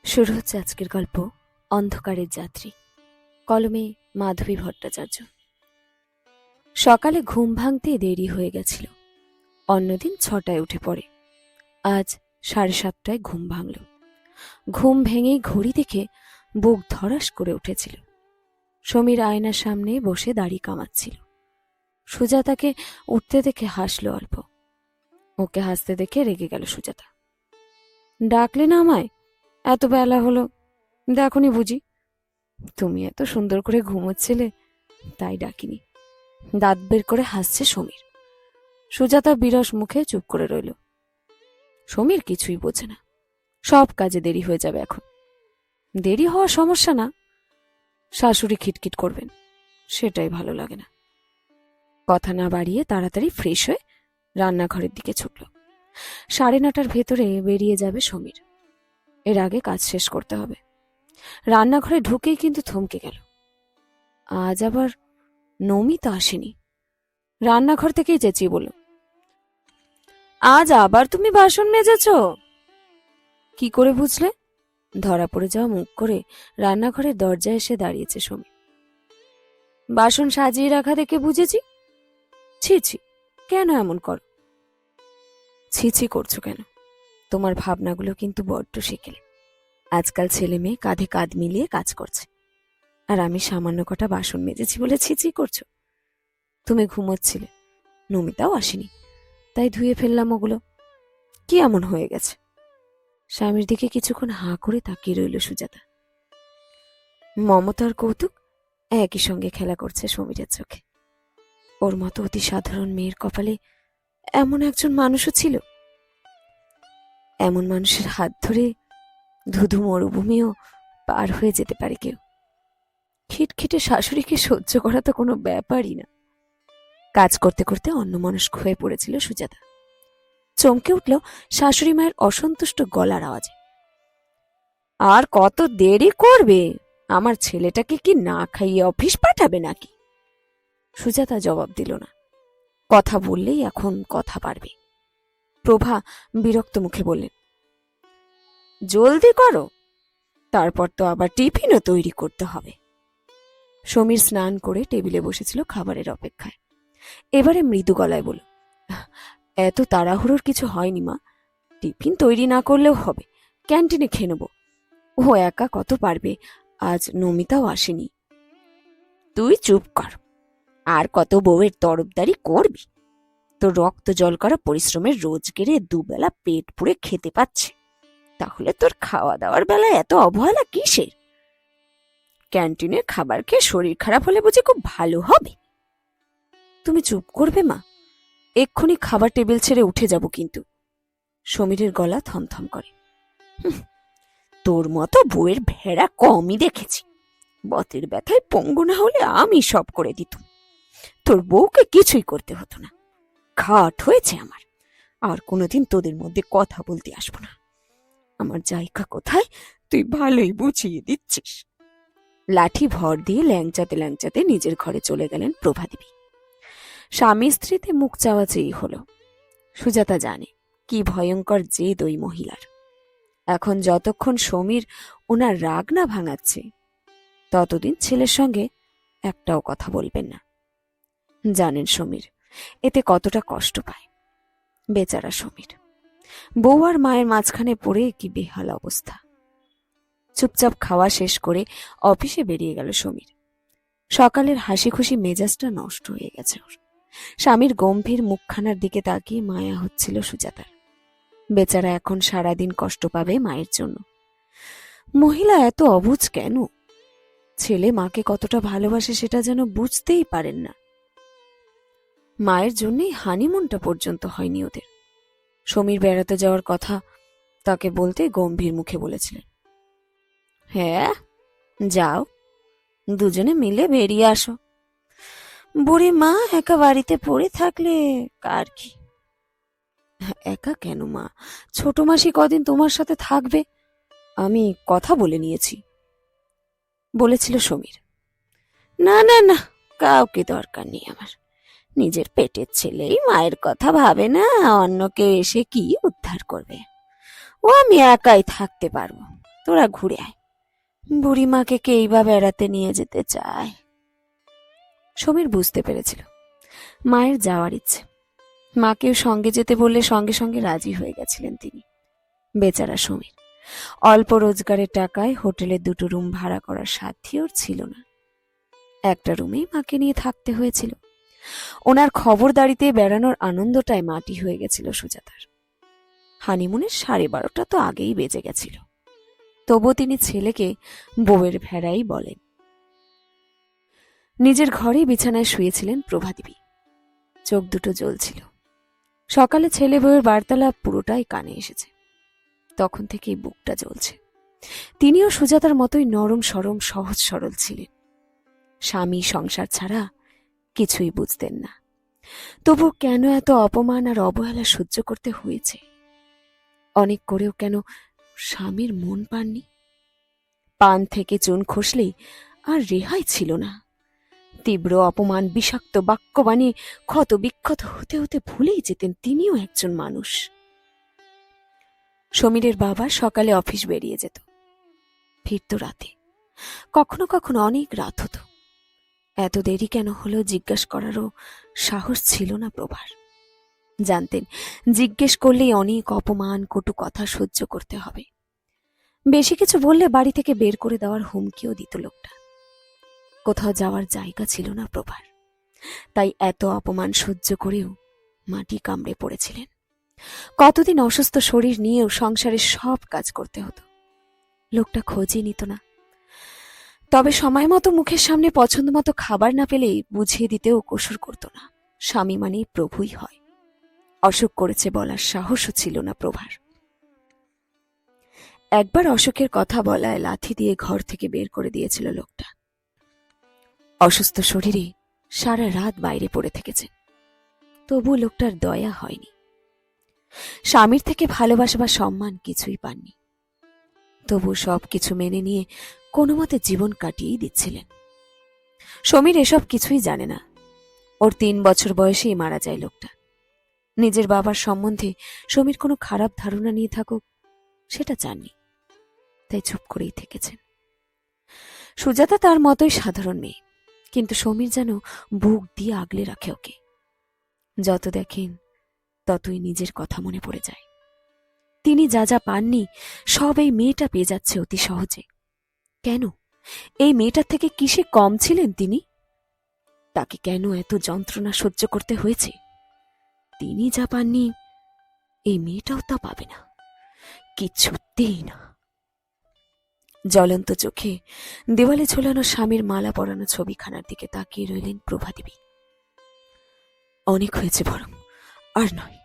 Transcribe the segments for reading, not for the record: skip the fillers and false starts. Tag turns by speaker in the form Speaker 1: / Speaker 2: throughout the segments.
Speaker 1: শুরু হচ্ছে আজকের গল্প অন্ধকারের যাত্রী। কলমে মাধবী ভট্টাচার্য। সকালে ঘুম ভাঙতে দেরি হয়ে গেছিল। অন্যদিন 6টায় উঠে পড়ে, আজ 7:30টায় ঘুম ভাঙল। ঘুম ভেঙেই ঘড়ি দেখে বুক ধড়াস করে উঠেছিল। সমীর আয়নার সামনে বসে দাড়ি কামাচ্ছিল। সুজাতাকে উঠতে দেখে হাসল অল্প। ওকে হাসতে দেখে রেগে গেল সুজাতা। ডাকলে না আমায়? এত বেলা হলো, দেখনি বুঝি? তুমি এত সুন্দর করে ঘুমোচ্ছিলে, তাই ডাকিনি। দাঁত বের করে হাসছে সমীর। সুজাতা বিরস মুখে চুপ করে রইল। সমীর কিছুই বোঝে না। সব কাজে দেরি হয়ে যাবে এখন। দেরি হওয়া সমস্যা না, শাশুড়ি খিটখিট করবেন, সেটাই ভালো লাগে না। কথা না বাড়িয়ে তাড়াতাড়ি ফ্রেশ হয়ে রান্নাঘরের দিকে ছুটল। 9:30টার ভেতরে বেরিয়ে যাবে সমীর। এর আগে কাজ শেষ করতে হবে। রান্নাঘরে ঢুকেই কিন্তু থমকে গেল। আজ আবার নমিতা আসেনি। রান্নাঘর থেকেই চেঁচিয়ে বলল, আজ আবার তুমি বাসন মেজেছ? কি করে বুঝলে? ধরা পড়ে যাওয়া মুখ করে রান্নাঘরের দরজায় এসে দাঁড়িয়েছে সমীর। বাসন সাজিয়ে রাখা দেখে বুঝেছি। ছি ছি, কেন এমন করো? ছি ছি করছো কেন? তোমার ভাবনাগুলো কিন্তু বড্ড সেকেলে। আজকাল ছেলে মেয়ে কাঁধে কাঁধ মিলিয়ে কাজ করছে, আর আমি সামান্য কটা বাসন মেজেছি বলে ছিছি করছো? তুমি ঘুমোচ্ছিলে, নমিতাও আসেনি, তাই ধুয়ে ফেললাম ওগুলো। কি এমন হয়ে গেছে? স্বামীর দিকে কিছুক্ষণ হাঁ করে তাকিয়ে রইল সুজাতা। মমতার কৌতুক একই সঙ্গে খেলা করছে সমীরের চোখে। ওর মতো অতি সাধারণ মেয়ের কপালে এমন একজন মানুষও ছিল। এমন মানুষের হাত ধরে ধুধু মরুভূমিও পার হয়ে যেতে পারে কেউ। খিটখিটে শাশুড়িকে সহ্য করা তো কোনো ব্যাপারই না। কাজ করতে করতে অন্যমনস্ক হয়ে পড়েছিল সুজাতা। চমকে উঠল শাশুড়ি মায়ের অসন্তুষ্ট গলার আওয়াজে। আর কত দেরি করবে? আমার ছেলেটাকে কি না খাইয়ে অফিস পাঠাবে নাকি? সুজাতা জবাব দিল না। কথা বললেই এখন কথা পারবে। প্রভা বিরক্ত মুখে বললেন, জলদি করো, তারপর তো আবার টিফিনও তৈরি করতে হবে। সমীর স্নান করে টেবিলে বসেছিল খাবারের অপেক্ষায়। এবারে মৃদু গলায় বলল, এত তাড়াহুড়োর কিছু হয়নি মা, টিফিন তৈরি না করলেও হবে, ক্যান্টিনে খেয়ে নেব। ও একা কত পারবে, আজ নমিতাও আসেনি। তুই চুপ কর, আর কত বউয়ের তরফদারি করবি? তোর রক্ত জল করা পরিশ্রমের রোজগেরে দুবেলা পেট পুড়ে খেতে পাচ্ছে, তাহলে তোর খাওয়া দাওয়ার বেলায় এত অবহেলা কিসের? ক্যান্টিনের খাবার খেয়ে শরীর খারাপ হলে বুঝি খুব ভালো হবে? তুমি চুপ করবে মা, এক্ষুনি খাবার টেবিল ছেড়ে উঠে যাব কিন্তু। সমীরের গলা থমথম করে। তোর মতো বউয়ের ভেড়া কমই দেখেছি। বতের ব্যথায় পঙ্গু না হলে আমি সব করে দিতুম, তোর বউকে কিছুই করতে হতো না। ঘাট হয়েছে আমার, আর কোনোদিন তোদের মধ্যে কথা বলতে আসবো না। আমার জায়গা কোথায় তুই ভালোই বুঝিয়ে দিচ্ছিস। লাঠি ভর দিয়ে ল্যাংচাতে ল্যাংচাতে নিজের ঘরে চলে গেলেন প্রভাদেবী। স্বামী স্ত্রীতে মুখ চাওয়াচেই হলো। সুজাতা জানে কি ভয়ঙ্কর জেদ ওই মহিলার। এখন যতক্ষণ সমীর ওনার রাগ না ভাঙাচ্ছে, ততদিন ছেলের সঙ্গে একটাও কথা বলবেন না। জানেন সমীর এতে কতটা কষ্ট পায়। বেচারা সমীর, বউ আর মায়ের মাঝখানে পড়ে কি বেহাল অবস্থা। চুপচাপ খাওয়া শেষ করে অফিসে বেরিয়ে গেল সমীর। সকালের হাসি খুশি মেজাজটা নষ্ট হয়ে গেছে ওর। স্বামীর গম্ভীর মুখখানার দিকে তাকিয়ে মায়া হচ্ছিল সুজাতার। বেচারা এখন সারাদিন কষ্ট পাবে মায়ের জন্য। মহিলা এত অবুঝ কেন? ছেলে মাকে কতটা ভালোবাসে সেটা যেন বুঝতেই পারেন না। মায়ের জন্যই হানিমুনটা পর্যন্ত হয়নি ওদের। সমীর বেড়াতে যাওয়ার কথা তাকে বলতে গম্ভীর মুখে বলেছিলেন, হ্যাঁ যাও, দুজনে মিলে বেরিয়ে আসো। বুড়ি মা একা বাড়িতে পড়ে থাকলে কার কি? একা কেন মা, ছোট মাসি কদিন তোমার সাথে থাকবে, আমি কথা বলে নিয়েছি, বলেছিল সমীর। না না না, কাউকে দরকার নেই আমার। নিজের পেটের ছেলেই মায়ের কথা ভাবে না, অন্য কেউ এসে কি উদ্ধার করবে? ও আমি একাই থাকতে পারবো। তোরা ঘুরে আয়, বুড়িমাকে কেই বা বেড়াতে নিয়ে যেতে চায়। সমীর বুঝতে পেরেছিল মায়ের যাওয়ার ইচ্ছে। মাকেও সঙ্গে যেতে বললে সঙ্গে সঙ্গে রাজি হয়ে গেছিলেন তিনি। বেচারা সমীর, অল্প রোজগারের টাকায় হোটেলে 2টো রুম ভাড়া করার সাধ্যই ওর ছিল না। একটা রুমেই মাকে নিয়ে থাকতে হয়েছিল। ওনার খবরদারিতে বেড়ানোর আনন্দটাই মাটি হয়ে গেছিল সুজাতার। হানিমুনের 12:30 তো আগেই বেজে গেছিল। তবুও তিনি ছেলেকে বউয়ের ভেড়াই বলেন। নিজের ঘরেই বিছানায় শুয়েছিলেন প্রভাদেবী। চোখ দুটো জ্বলছিল। সকালে ছেলে বউয়ের বার্তালাপ পুরোটাই কানে এসেছে। তখন থেকেই বুকটা জ্বলছে। তিনিও সুজাতার মতোই নরম সরম সহজ সরল ছিলেন। স্বামী সংসার ছাড়া কিছুই বুঝতেন না। তবু কেন এত অপমান আর অবহেলা সহ্য করতে হয়েছে? অনেক করেও কেন স্বামীর মন পাননি? পান থেকে চুন খসলেই আর রেহাই ছিল না। তীব্র অপমান, বিষাক্ত বাক্য বানিয়ে ক্ষত বিক্ষত হতে হতে ভুলেই যেতেন তিনিও একজন মানুষ। সমীরের বাবা সকালে অফিস বেরিয়ে যেত, ফিরত রাতে। কখনো কখনো অনেক রাত হতো। এত দেরি কেন হলো জিজ্ঞাসা করারও সাহস ছিল না প্রভার। জানতেন জিজ্ঞেস করলেই অনেক অপমান, কটু কথা সহ্য করতে হবে। বেশি কিছু বললে বাড়ি থেকে বের করে দেওয়ার হুমকিও দিত লোকটা। কোথাও যাওয়ার জায়গা ছিল না প্রভার। তাই এত অপমান সহ্য করেও মাটি কামড়ে পড়েছিলেন। কতদিন অসুস্থ শরীর নিয়েও সংসারের সব কাজ করতে হতো। লোকটা খোঁজই নিত না। তবে সময় মতো মুখের সামনে পছন্দ মতো খাবার না পেলেই বুঝিয়ে দিতেও কসুর করত না। স্বামী মানেই প্রভুই হয়। অসুখ করেছে বলার সাহসও ছিল না প্রভার। একবার অসুখের কথা বলায় লাথি দিয়ে ঘর থেকে বের করে দিয়েছিল লোকটা। অসুস্থ শরীরে সারা রাত বাইরে পড়ে থেকেছে। তবু লোকটার দয়া হয়নি। স্বামীর থেকে ভালোবাসা বা সম্মান কিছুই পাননি। তবু সবকিছু মেনে নিয়ে কোনো মতে জীবন কাটিয়েই দিচ্ছিলেন। সমীর এসব কিছুই জানে না। ওর 3 বছর বয়সেই মারা যায় লোকটা। নিজের বাবার সম্বন্ধে সমীর কোনো খারাপ ধারণা নিয়ে থাকুক সেটা চাননি, তাই চুপ করেই থেকেছেন। সুজাতা তার মতোই সাধারণ মেয়ে, কিন্তু সমীর যেন বুক দিয়ে আগলে রাখে ওকে। যত দেখেন ততই নিজের কথা মনে পড়ে যায়। তিনি যা যা পাননি সব এই মেয়েটা পেয়ে যাচ্ছে অতি সহজে। কেন? এই মেয়েটার থেকে কিসে কম ছিলেন তিনি? তাকে কেন এত যন্ত্রণা সহ্য করতে হয়েছে? তিনি যা পাননি এই মেয়েটাও তা পাবে না, কিছুতেই না। জ্বলন্ত চোখে দেওয়ালে ঝোলানো স্বামীর মালা পরানো ছবিখানার দিকে তাকিয়ে রইলেন প্রভাদেবী। অনেক হয়েছে, বরং আর নয়।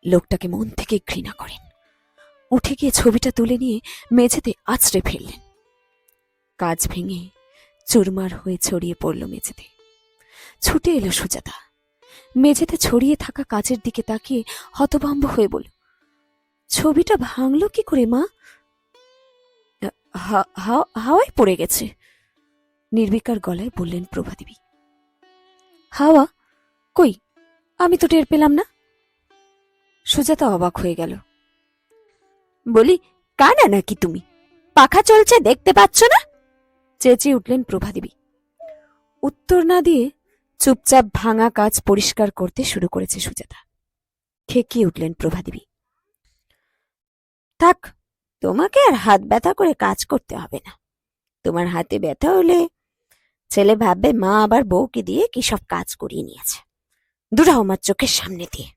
Speaker 1: লোকটাকে মন থেকে ঘৃণা করেন। উঠে গিয়ে ছবিটা তুলে নিয়ে মেঝেতে আছড়ে ফেললেন। কাজ ভেঙে চুরমার হয়ে ছড়িয়ে পড়ল মেঝেতে। ছুটে এলো সুজাতা। মেঝেতে ছড়িয়ে থাকা কাচের দিকে তাকিয়ে হতভম্ব হয়ে বলল, ছবিটা ভাঙল কি করে মা? হাওয়ায় পড়ে গেছে, নির্বিকার গলায় বললেন প্রভাদেবী। হাওয়া? কই, আমি তো টের পেলাম না। সুজাতা অবাক হয়ে গেল। বলি, কানা নাকি তুমি? পাখা চলছে দেখতে পাচ্ছ না? চেঁচিয়ে উঠলেন প্রভাদেবী। উত্তর না দিয়ে চুপচাপ ভাঙা কাজ পরিষ্কার করতে শুরু করেছে সুজাতা। খেকিয়ে উঠলেন প্রভাদেবী। থাক, তোমাকে আর হাত ব্যথা করে কাজ করতে হবে না। তোমার হাতে ব্যথা হলে ছেলে ভাববে মা আবার বউকে দিয়ে কি সব কাজ করিয়ে নিয়েছে। দূরাও আমার চোখের সামনে দিয়ে।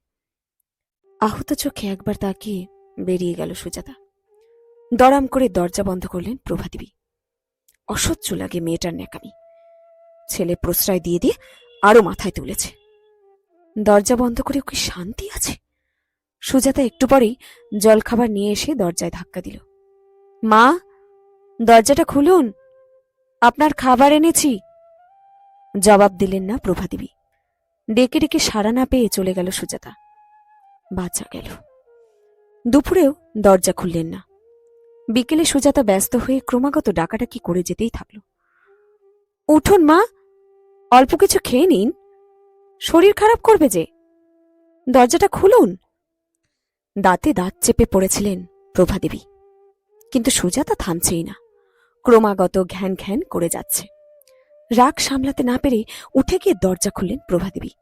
Speaker 1: আহত চোখে একবার তাকিয়ে বেরিয়ে গেল সুজাতা। দড়াম করে দরজা বন্ধ করলেন প্রভাদেবী। অসহ্য লাগে মেয়েটার ন্যাকামি। ছেলে প্রশ্রয় দিয়ে দিয়ে আরো মাথায় তুলেছে। দরজা বন্ধ করে কি শান্তি আছে? সুজাতা একটু পরেই জলখাবার নিয়ে এসে দরজায় ধাক্কা দিল। মা, দরজাটা খুলুন, আপনার খাবার এনেছি। জবাব দিলেন না প্রভাদেবী। ডেকে ডেকে সাড়া না পেয়ে চলে গেল সুজাতা। বাঁচা গেল। দুপুরেও দরজা খুললেন না। বিকেলে সুজাতা ব্যস্ত হয়ে ক্রমাগত ডাকাডাকি করে যেতেই থাকল। উঠুন মা, অল্প কিছু খেয়ে নিন, শরীর খারাপ করবে যে। দরজাটা খুলুন। দাঁতে দাঁত চেপে পড়েছিলেন প্রভাদেবী। কিন্তু সুজাতা থামছেই না, ক্রমাগত ঘ্যান ঘ্যান করে যাচ্ছে। রাগ সামলাতে না পেরে উঠে গিয়ে দরজা খুললেন প্রভাদেবী।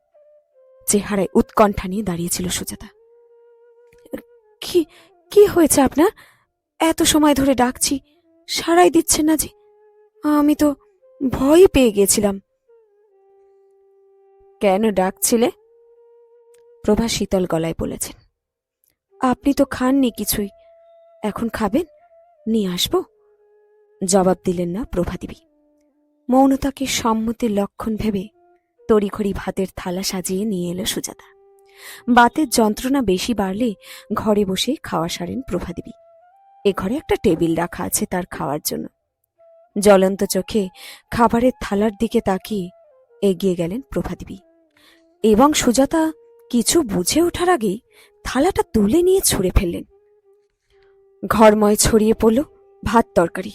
Speaker 1: চেহারায় উৎকণ্ঠা নিয়ে দাঁড়িয়েছিল সুজাতা। কি কি হয়েছে আপনার? এত সময় ধরে ডাকছি, সাড়াই দিচ্ছেন না যে। আমি তো ভয় পেয়ে গেছিলাম। কেন ডাকছিলে? প্রভা শীতল গলায় বলেছেন। আপনি তো খাননি কিছুই, এখন খাবেন? নিয়ে আসবো? জবাব দিলেন না প্রভাদেবী। মৌনতাকে সম্মতির লক্ষণ ভেবে তড়িঘড়ি ভাতের থালা সাজিয়ে নিয়ে এলো সুজাতা। বাতের যন্ত্রণা বেশি বাড়লে ঘরে বসে খাওয়া সারেন প্রভাদেবী। এ ঘরে একটা টেবিল রাখা আছে তার খাওয়ার জন্য। জ্বলন্ত চোখে খাবারের থালার দিকে তাকিয়ে এগিয়ে গেলেন প্রভাদেবী, এবং সুজাতা কিছু বুঝে ওঠার আগেই থালাটা তুলে নিয়ে ছুঁড়ে ফেললেন। ঘরময় ছড়িয়ে পড়ল ভাত তরকারি।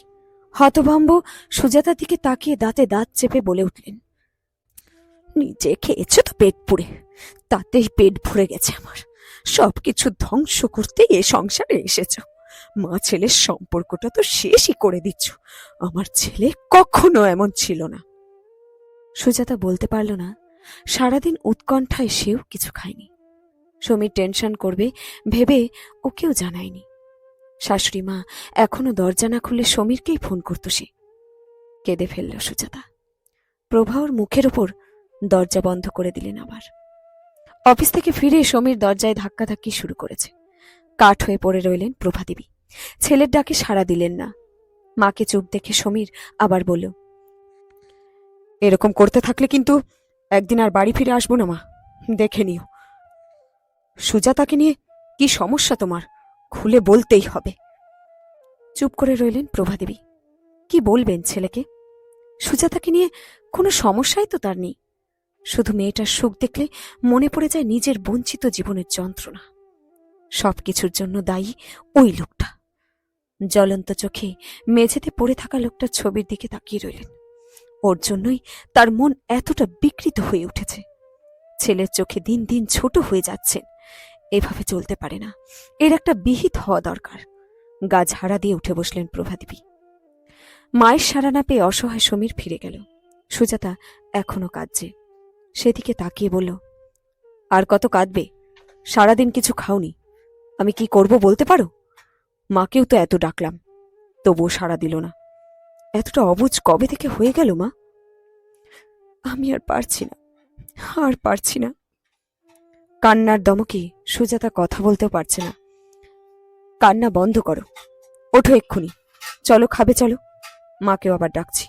Speaker 1: হতভম্ব সুজাতার দিকে তাকিয়ে দাঁতে দাঁত চেপে বলে উঠলেন, নিজে খেয়েছ তো পেট পুড়ে, তাতেই পেট ভরে গেছে আমার। সবকিছু ধ্বংস করতে এ সংসারে এসেছ। মা ছেলের সম্পর্কটা তো শেষই করে দিচ্ছ। আমার ছেলে কখনো এমন ছিল না। সুজাতা বলতে পারল না সারাদিন উৎকণ্ঠায় সেও কিছু খায়নি। সমীর টেনশন করবে ভেবে ওকেও জানায়নি। শাশুড়ি মা এখনো দরজা না খুলে সমীরকেই ফোন করত সে। কেঁদে ফেলল সুজাতা। প্রভা ওর মুখের ওপর দরজা বন্ধ করে দিলেন আবার। অফিস থেকে ফিরে সমীর দরজায় ধাক্কাধাক্কি শুরু করেছে। কাঠ হয়ে পড়ে রইলেন প্রভাদেবী। ছেলের ডাকে সাড়া দিলেন না। মাকে চুপ দেখে সমীর আবার বলল, এরকম করতে থাকলে কিন্তু একদিন আর বাড়ি ফিরে আসবো না মা, দেখে নিও। সুজাতাকে নিয়ে কি সমস্যা তোমার, খুলে বলতেই হবে। চুপ করে রইলেন প্রভাদেবী। কি বলবেন ছেলেকে? সুজাতাকে নিয়ে কোনো সমস্যাই তো তার নেই। শুধু মেয়েটার সুখ দেখলে মনে পড়ে যায় নিজের বঞ্চিত জীবনের যন্ত্রণা। সবকিছুর জন্য দায়ী ওই লোকটা। জ্বলন্ত চোখে মেঝেতে পড়ে থাকা লোকটার ছবির দিকে তাকিয়ে রইলেন। ওর জন্যই তার মন এতটা বিকৃত হয়ে উঠেছে। ছেলের চোখে দিন দিন ছোট হয়ে যাচ্ছেন। এভাবে চলতে পারে না, এর একটা বিহিত হওয়া দরকার। গা ঝাড়া দিয়ে উঠে বসলেন প্রভাদেবী। মায়ের সাড়া না পেয়ে অসহায় সমীর ফিরে গেল। সুজাতা এখনো কাঁদছে। সেদিকে তাকিয়ে বলল, আর কত কাঁদবে? সারাদিন কিছু খাওনি, আমি কি করব বলতে পারো? মাকেও তো এত ডাকলাম, তবুও সাড়া দিল না। এতটা অবুঝ কবে থেকে হয়ে গেল মা? আমি আর পারছি না, আর পারছি না। কান্নার দমকে সুজাতা কথা বলতেও পারছে না। কান্না বন্ধ করো, ওঠো এক্ষুনি, চলো খাবে চলো, মাকেও আবার ডাকছি।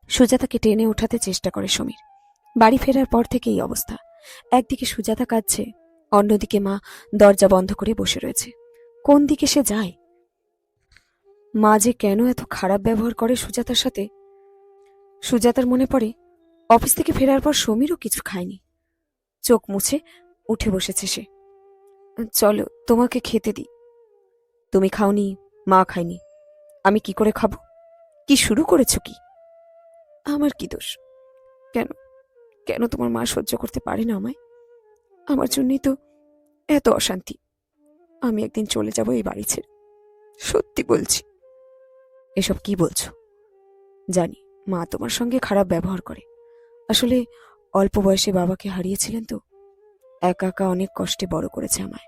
Speaker 1: সুজাতাকে টেনে ওঠাতে চেষ্টা করে সমীর। বাড়ি ফেরার পর থেকে এই অবস্থা। একদিকে সুজাতা কাঁদছে, অন্যদিকে মা দরজা বন্ধ করে বসে রয়েছে। কোন দিকে সে যায়? মা যে কেন এত খারাপ ব্যবহার করে সুজাতার সাথে। সুজাতার মনে পড়ে অফিস থেকে ফেরার পর সমীরও কিছু খায়নি। চোখ মুছে উঠে বসেছে সে। চলো তোমাকে খেতে দিই। তুমি খাওনি, মা খায়নি, আমি কি করে খাবো? কি শুরু করেছো কি? আমার কি দোষ? কেন কেন তোমার মা সহ্য করতে পারে না আমায়? আমার জন্যই তো এত অশান্তি। আমি একদিন চলে যাব এই বাড়ি ছেড়ে, সত্যি বলছি। এসব কি বলছো? জানি মা তোমার সঙ্গে খারাপ ব্যবহার করে। আসলে অল্প বয়সে বাবাকে হারিয়েছিলেন তো, একা একা অনেক কষ্টে বড় করেছে আমায়।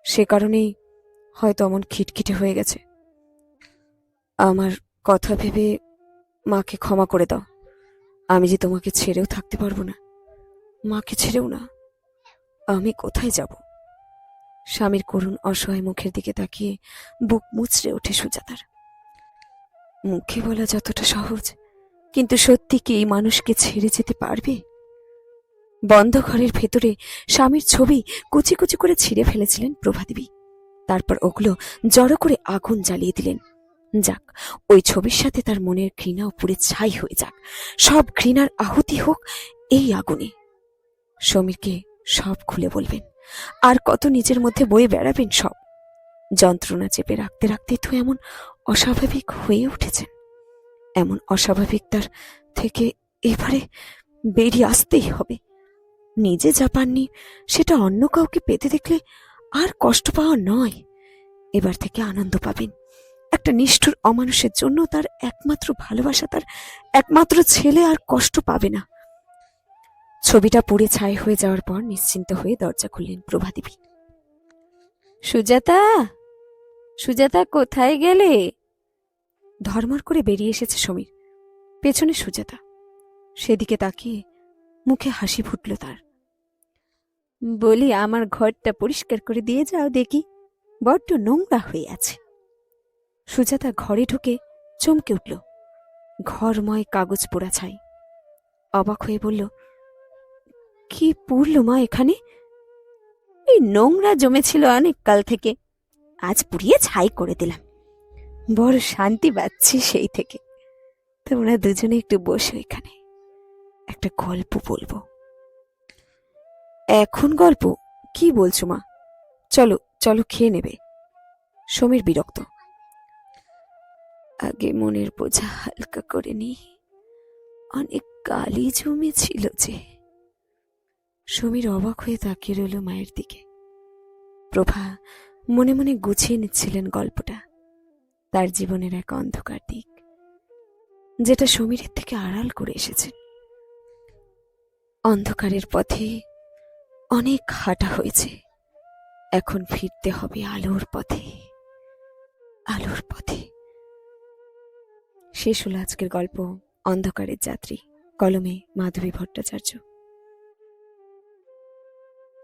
Speaker 1: সে কারণেই হয়তো অমন খিটখিটে হয়ে গেছে। আমার কথা ভেবে মাকে ক্ষমা করে দাও। আমি যে তোমাকে ছেড়েও থাকতে পারবো না, মাকে ছেড়েও না। আমি কোথায় যাব? স্বামীর করুণ অসহায় মুখের দিকে তাকিয়ে বুক মুচড়ে ওঠে সুজাতার। মুখে বলা যতটা সহজ, কিন্তু সত্যি কি এই মানুষকে ছেড়ে যেতে পারবে? বন্ধ ঘরের ভেতরে স্বামীর ছবি কুচি কুচি করে ছিঁড়ে ফেলেছিলেন প্রভাদেবী। তারপর ওগুলো জড়ো করে আগুন জ্বালিয়ে দিলেন। যাক, ওই ছবির সাথে তার মনের ঘৃণাও পুড়ে ছাই হয়ে যাক। সব ঘৃণার আহুতি হোক এই আগুনে। সমীরকে সব খুলে বলবেন। আর কত নিজের মধ্যে বয়ে বেড়াবেন সব। যন্ত্রণা চেপে রাখতে রাখতে তো এমন অস্বাভাবিক হয়ে উঠেছেন। এমন অস্বাভাবিকতার থেকে এবারে বেরিয়ে আসতেই হবে। নিজে যা পাননি সেটা অন্য কাউকে পেতে দেখলে আর কষ্ট পাওয়া নয়, এবার থেকে আনন্দ পাবেন। একটা নিষ্ঠুর অমানুষের জন্য তার একমাত্র ভালোবাসা, তার একমাত্র ছেলে আর কষ্ট পাবে না। ছবিটা পুড়ে ছাই হয়ে যাওয়ার পর নিশ্চিন্ত হয়ে দরজা খুললেন প্রভাদেবী। সুজাতা, সুজাতা, কোথায় গেলে? ধর্মর করে বেরিয়ে এসেছে সমীর। পেছনে সুজাতা, সেদিকে তাকিয়ে মুখে হাসি ফুটল তার। বলি, আমার ঘরটা পরিষ্কার করে দিয়ে যাও দেখি, বড্ড নোংরা হয়ে আছে। সুজাতা ঘরে ঢুকে চমকে উঠল। ঘরময় কাগজ পোড়া ছাই। অবাক হয়ে বলল, কি পড়ল মা এখানে? এই নোংরা জমেছিল অনেক কাল থেকে, আজ পুড়িয়ে ছাই করে দিলাম। বড় শান্তি পাচ্ছি সেই থেকে। তোমরা দুজনে একটু বসো এখানে, একটা গল্প বলবো। এখন গল্প? কি বলছো মা? চলো চলো, খেয়ে নেবে। সমীর বিরক্ত। আগে মনের বোঝা হালকা করে নি, অনেক কালি জমেছিল যে। সমীর অবাক হয়ে তাকিয়ে রইল মায়ের দিকে। প্রভা মনে মনে গুছিয়ে নিচ্ছিলেন গল্পটা, তার জীবনের এক অন্ধকার দিক, যেটা সমীরের থেকে আড়াল করে এসেছেন। অন্ধকারের পথে অনেক হাঁটা হয়েছে, এখন ফিরতে হবে আলোর পথে, আলোর পথে। শেষ হলো আজকের গল্প অন্ধকারের যাত্রী। কলমে মাধবী ভট্টাচার্য।